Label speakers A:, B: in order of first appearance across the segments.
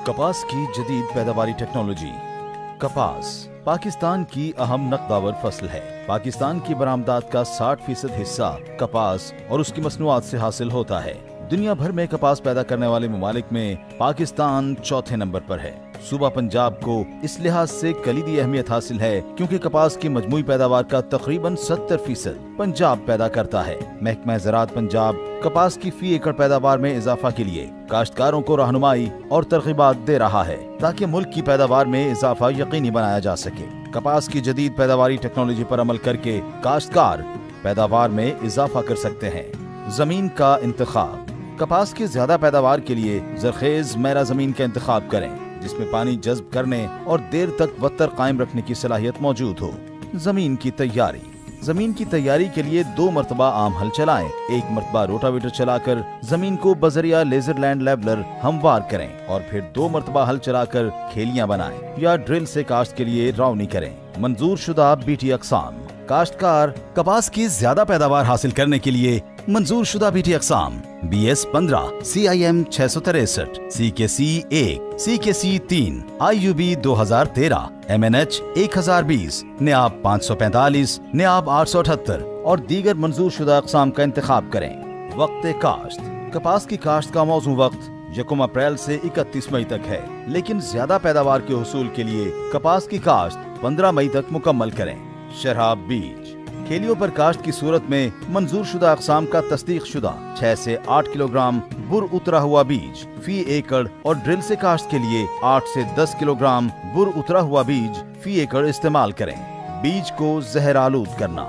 A: कपास की जदीद पैदावारी टेक्नोलॉजी। कपास पाकिस्तान की अहम नकदावर फसल है। पाकिस्तान की बरामदात का 60% हिस्सा कपास और उसकी मसनूआत से हासिल होता है। दुनिया भर में कपास पैदा करने वाले ममालिक में पाकिस्तान चौथे नंबर पर है। सूबा पंजाब को इस लिहाज से कलीदी अहमियत हासिल है क्योंकि कपास की मजमूई पैदावार का तकरीबन 70% पंजाब पैदा करता है। महकमा ज़राअत पंजाब कपास की फी एकड़ पैदावार में इजाफा के लिए काश्तकारों को रहनुमाई और तरगीबात दे रहा है ताकि मुल्क की पैदावार में इजाफा यकीनी बनाया जा सके। कपास की जदीद पैदावारी टेक्नोलॉजी पर अमल करके काश्तकार पैदावार में इजाफा कर सकते हैं। जमीन का इंतखाब। कपास की ज्यादा पैदावार के लिए जरखेज मैरा जमीन का इंतखाब करें जिसमें पानी जज्ब करने और देर तक वत्तर कायम रखने की सलाहियत मौजूद हो। जमीन की तैयारी। जमीन की तैयारी के लिए 2 मरतबा आम हल चलाएं। 1 मरतबा रोटावेटर चलाकर जमीन को बजरिया लेजर लैंड लेवलर हमवार करें और फिर 2 मरतबा हल चलाकर खेलियां बनाएं या ड्रिल से काश्त के लिए रावनी करें। मंजूर शुदा बीटी अक़साम। काश्तकार कपास की ज्यादा पैदावार हासिल करने के लिए मंजूर शुदा BT अक़साम BS 15, CIM 663, CKC 1, CKC 3, IUB 2013, MNH 1020, NAB 545, NAB 878 और दीगर मंजूर शुदा अक़साम का इंतखाब करें। वक्त काश्त। कपास की काश्त का मौजू वक्त 1 अप्रैल से 31 मई तक है, लेकिन ज्यादा पैदावार के हुसूल के लिए कपास की काश्त 15 मई तक मुकम्मल करें। शराब बीज। खेलियों पर काश्त की सूरत में मंजूर शुदा अक़साम का तस्दीक शुदा 6 से 8 किलोग्राम बुर उतरा हुआ बीज फी एकड़ और ड्रिल से काश्त के लिए 8 से 10 किलोग्राम बुर उतरा हुआ बीज फी एकड़ इस्तेमाल करें। बीज को जहर आलूद करना।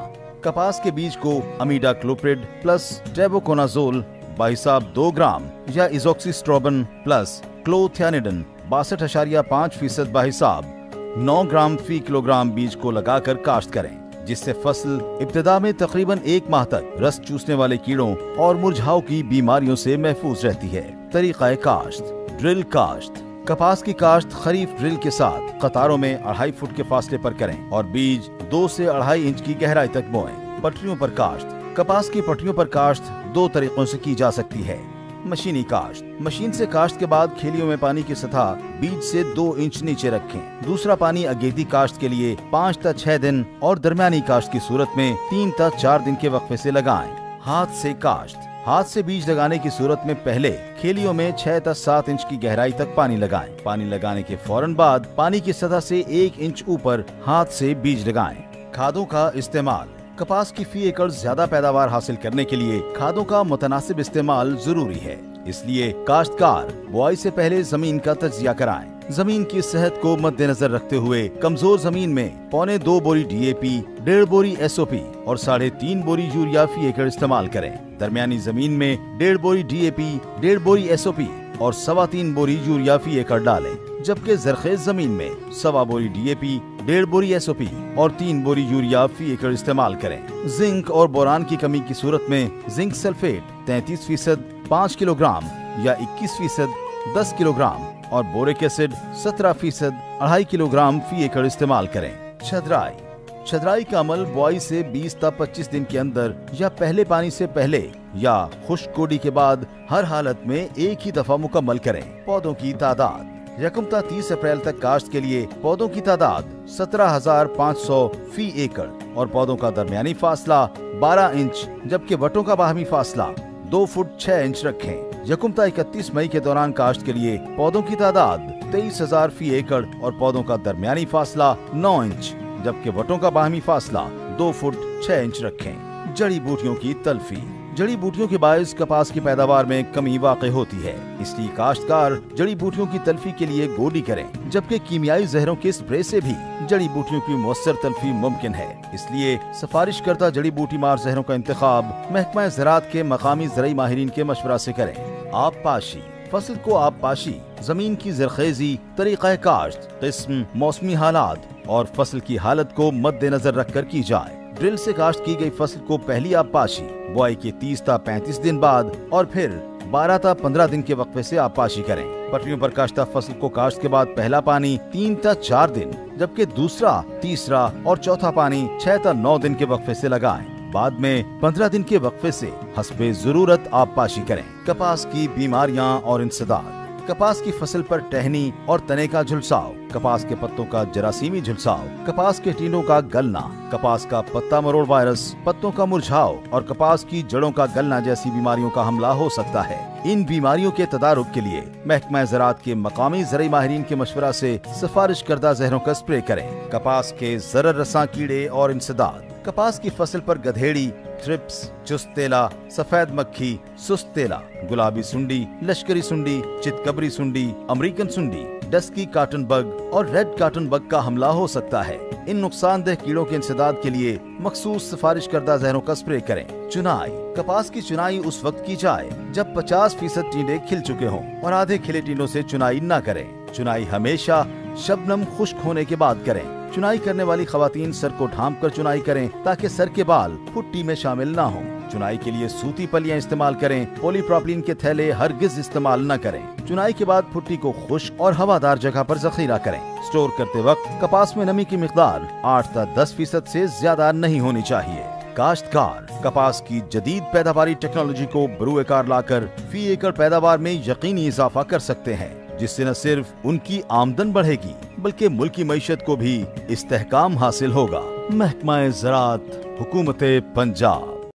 A: कपास के बीज को अमीडा क्लोप्रिड प्लस टेबुकोनाजोल बाहिसाब 2 ग्राम या इजोक्सीस्ट्रोबिन प्लस क्लोथियानिडन 62.5% बाहिसाब 9 ग्राम फी किलोग्राम बीज को लगाकर काश्त करें, जिससे फसल इब्तिदा में तकरीबन 1 माह तक रस चूसने वाले कीड़ों और मुरझाओं की बीमारियों से महफूज रहती है। तरीक़ा काश्त। ड्रिल काश्त। कपास की काश्त खरीफ ड्रिल के साथ कतारों में 2.5 फुट के फासले पर करें और बीज 2 से 2.5 इंच की गहराई तक बोएं। पटरियों पर काश्त। कपास की पटरियों पर काश्त 2 तरीकों से की जा सकती है। मशीनी काश्त। मशीन से काश्त के बाद खेलियों में पानी की सतह बीज से 2 इंच नीचे रखें। दूसरा पानी अगेती काश्त के लिए 5 से 6 दिन और दरमियानी काश्त की सूरत में 3 से 4 दिन के वक्फे से लगाएं। हाथ से काश्त। हाथ से बीज लगाने की सूरत में पहले खेलियों में 6 से 7 इंच की गहराई तक पानी लगाएं। पानी लगाने के फौरन बाद पानी की सतह से 1 इंच ऊपर हाथ से बीज लगाएं। खादों का इस्तेमाल। कपास की फी एकड़ ज्यादा पैदावार हासिल करने के लिए खादों का मुतनासिब इस्तेमाल जरूरी है, इसलिए काश्तकार बुआई से पहले जमीन का तज्जिया कराएं। जमीन की सेहत को मद्देनजर रखते हुए कमजोर जमीन में 1.25 बोरी DAP, 1.5 बोरी SOP और 3.5 बोरी यूरिया फी एकड़ इस्तेमाल करें। दरमियानी जमीन में 1.5 बोरी DAP, 1.5 बोरी SOP और 3.25 बोरी यूरिया फी एकड़ डालें, जबकि जरखेज जमीन में 1.25 बोरी DAP, 1.5 बोरी SOP और 3 बोरी यूरिया फी एकड़ इस्तेमाल करें। जिंक और बोरान की कमी की सूरत में जिंक सल्फेट 33% 5 किलोग्राम या 21% 10 किलोग्राम और बोरिक एसिड 17% 2.5 किलोग्राम फी एकड़ इस्तेमाल करें। छदराई। छदराई का अमल बुआई से 20 से 25 दिन के अंदर या पहले पानी से पहले या खुश्क कोड़ी के बाद हर हालत में एक ही दफा मुकम्मल करें। पौधों की तादाद। 1 से 30 अप्रैल तक काश्त के लिए पौधों की तादाद 17,500 फी एकड़ और पौधों का दरमियानी फासला 12 इंच जबकि वटों का बाहमी फासला 2 फुट 6 इंच रखें। 1 से 31 मई के दौरान काश्त के लिए पौधों की तादाद 23,000 फी एकड़ और पौधों का दरमियानी फासला 9 इंच जबकि वटों का बाहमी फासला 2 फुट 6 इंच रखें। जड़ी बूटियों की तल्फी। जड़ी बूटियों के बायस कपास की पैदावार में कमी वाक़ई होती है, इसलिए काश्तकार जड़ी बूटियों की तल्फी के लिए गोडी करें, जबकि कीमियाई जहरों के स्प्रे से भी जड़ी बूटियों की मुअस्सर तल्फी मुमकिन है। इसलिए सिफारिश करता जड़ी बूटी मार जहरों का इंतखाब महकमा ज़राअत के मकामी ज़रई माहिरीन के मशवरा से करें। आब पाशी। फसल को आब पाशी जमीन की जरखेजी, तरीक़ा काश्त, किस्म, मौसमी हालात और फसल की हालत को मद्देनजर रखकर की जाए। ड्रिल से काश्त की गई फसल को पहली आब पाशी बुआई के 30 से 35 दिन बाद और फिर 12 से 15 दिन के वक्फे से आब पाशी करें। पटरियों पर काश्ता फसल को काश्त के बाद पहला पानी 3 से 4 दिन जबकि दूसरा, तीसरा और चौथा पानी 6 से 9 दिन के वक्फे से लगाएं। बाद में 15 दिन के वक्फे से हस्बे जरूरत आब पाशी करें। कपास की बीमारियां और इंसदाद। कपास की फसल पर टहनी और तने का झुलसाव, कपास के पत्तों का जरासीमी झुलसाव, कपास के टीनों का गलना, कपास का पत्ता मरोड़ वायरस, पत्तों का मुरझाव और कपास की जड़ों का गलना जैसी बीमारियों का हमला हो सकता है। इन बीमारियों के तदारुक के लिए महकमा ज़राअत के मकामी ज़राई माहिरीन के मशवरा से सिफारिश करदा जहरों का स्प्रे करें। कपास के ज़रर रसां कीड़े और इंसदाद, कपास की फसल पर गधेड़ी, थ्रिप्स, चुस्त तेला, सफेद मक्खी, सुस्त तेला, गुलाबी सुंडी, लश्करी सुंडी, चितकबरी सुंडी, अमेरिकन सुंडी, डस्की कॉटन बग और रेड कॉटन बग का हमला हो सकता है। इन नुकसानदेह कीड़ों के इंसदाद के लिए मखसूस सिफारिश करदा जहरों का स्प्रे करें। चुनाई, कपास की चुनाई उस वक्त की जाए जब 50% टींडे खिल चुके हों और आधे खिले टींडों से चुनाई न करें। चुनाई हमेशा शबनम खुश्क होने के बाद करें। चुनाई करने वाली खवातीन सर को ढांप कर चुनाई करें ताकि सर के बाल फुट्टी में शामिल ना हों। चुनाई के लिए सूती पलियां इस्तेमाल करें। पॉलीप्रोपिलीन के थैले हरगिज इस्तेमाल न करें। चुनाई के बाद फुट्टी को खुश्क और हवादार जगह पर जखीरा करें। स्टोर करते वक्त कपास में नमी की मिकदार 8 से 10% से ज्यादा नहीं होनी चाहिए। काश्तकार कपास की जदीद पैदावारी टेक्नोलॉजी को बरूए कार लाकर फी एकड़ पैदावार में यकीनी इजाफा कर सकते हैं, जिससे न सिर्फ उनकी आमदन बढ़ेगी बल्कि मुल्क की मईशत को भी इस्तेहकाम हासिल होगा। महकमा ज़राअत, हुकूमत पंजाब।